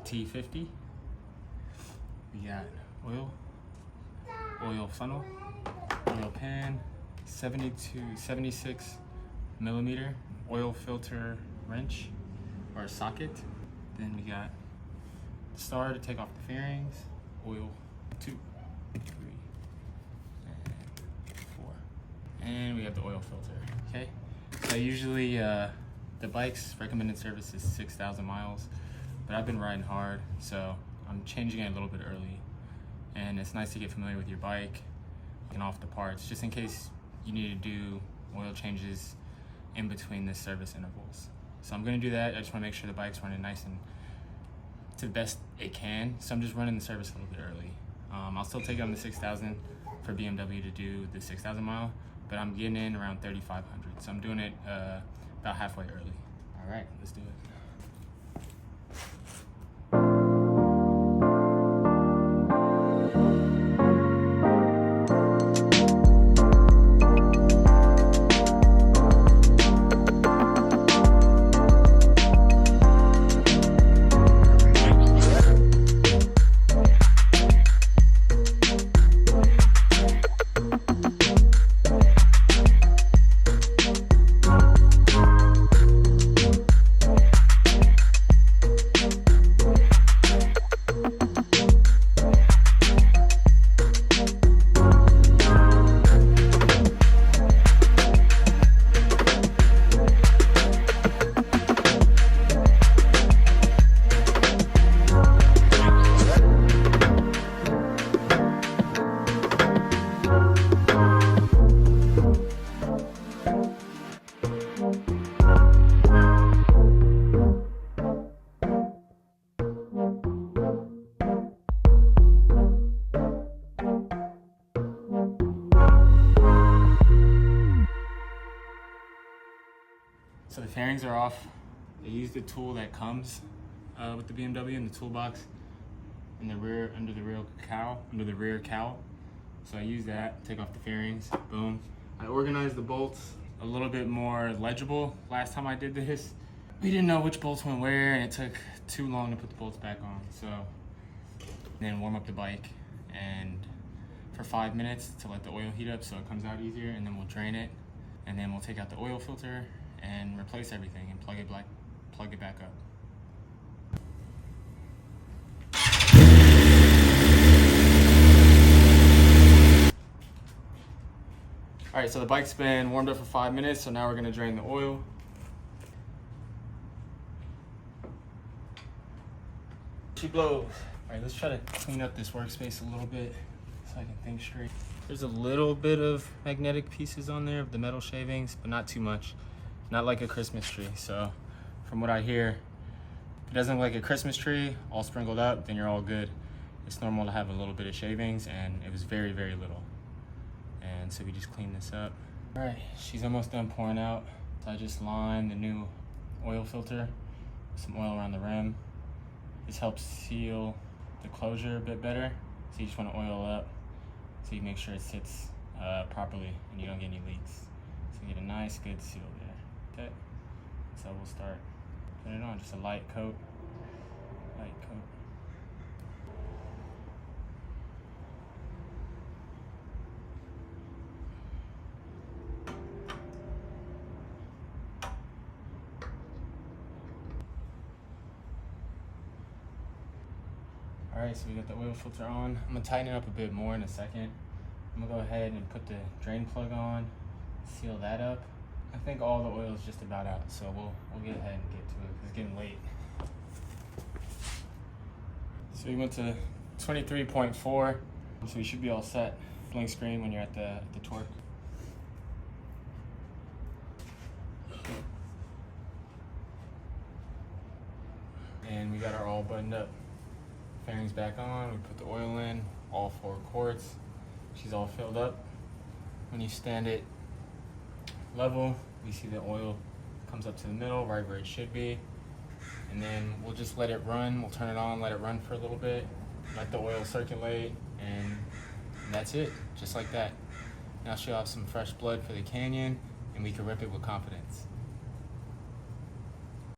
T50. We got oil funnel, oil pan, 70 to 76 millimeter oil filter wrench or socket. Then we got the star to take off the fairings, oil 2, 3, and 4. And we have the oil filter, okay? So usually the bike's recommended service is 6,000 miles, but I've been riding hard, so I'm changing it a little bit early. And it's nice to get familiar with your bike and off the parts, just in case you need to do oil changes in between the service intervals. So I'm gonna do that. I just wanna make sure the bike's running nice and to the best it can. So I'm just running the service a little bit early. I'll still take it on the 6,000 for BMW to do the 6,000 mile, but I'm getting in around 3,500. So I'm doing it about halfway early. All right, let's do it. So the fairings are off. I used the tool that comes with the BMW in the toolbox in the rear, under the rear cowl. So I use that, take off the fairings, boom. I organized the bolts a little bit more legible last time I did this. We didn't know which bolts went where, and it took too long to put the bolts back on. So then warm up the bike and for 5 minutes to let the oil heat up so it comes out easier, and then we'll drain it, and then we'll take out the oil filter and replace everything and plug it back up. All right, so the bike's been warmed up for 5 minutes, so now we're gonna drain the oil. She blows. All right, let's try to clean up this workspace a little bit so I can think straight. There's a little bit of magnetic pieces on there of the metal shavings, but not too much. Not like a Christmas tree. So from what I hear, if it doesn't look like a Christmas tree all sprinkled up, then you're all good. It's normal to have a little bit of shavings, and it was very, very little. And so we just clean this up. All right, she's almost done pouring out. So I just lined the new oil filter with some oil around the rim. This helps seal the closure a bit better. So you just want to oil up so you make sure it sits properly and you don't get any leaks. So you get a nice, good seal there. Okay, so we'll start putting it on, just a light coat. All right, so we got the oil filter on. I'm gonna tighten it up a bit more in a second. I'm gonna go ahead and put the drain plug on, seal that up. I think all the oil is just about out, so we'll get ahead and get to it because it's getting late. So we went to 23.4, so we should be all set. Blink screen when you're at the torque. And we got our all buttoned up. Fairings back on, we put the oil in, all 4 quarts. She's all filled up. When you stand it level, you see the oil comes up to the middle, right where it should be. And then we'll just let it run. We'll turn it on, let it run for a little bit, let the oil circulate, and that's it, just like that. Now she'll have some fresh blood for the canyon, and we can rip it with confidence.